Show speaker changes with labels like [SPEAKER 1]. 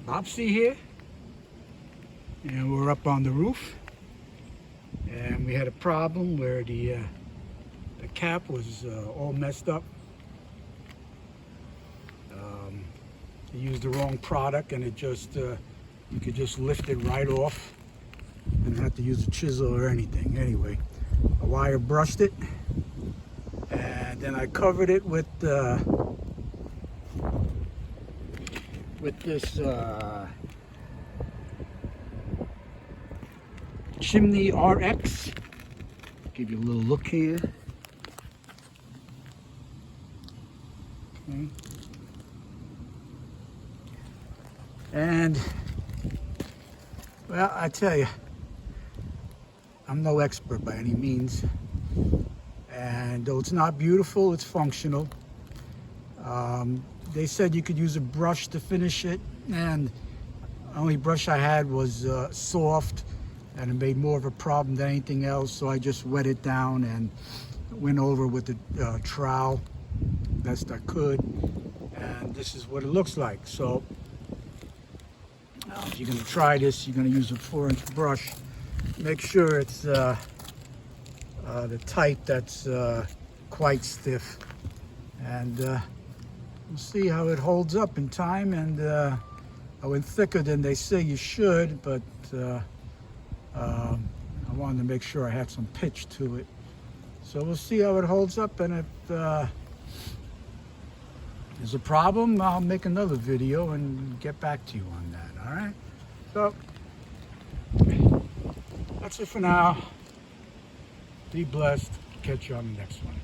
[SPEAKER 1] Bobsy here, and we're up on the roof, and we had a problem where the cap was all messed up. They used the wrong product, and it just you could just lift it right off. Didn't have to use a chisel or anything. Anyway, I wire brushed it, and then I covered it with this Chimney RX. Give you a little look here. Okay. And well, I tell you, I'm no expert by any means, and though it's not beautiful, it's functional. They said you could use a brush to finish it, and the only brush I had was soft, and it made more of a problem than anything else, so I just wet it down and went over with the trowel best I could, and this is what it looks like. So if you're going to try this, you're going to use a 4-inch brush. Make sure it's the type that's quite stiff, and we'll see how it holds up in time. And I went thicker than they say you should, but I wanted to make sure I had some pitch to it. So we'll see how it holds up, and if there's a problem, I'll make another video and get back to you on that. All right, so that's it for now. Be blessed. Catch you on the next one.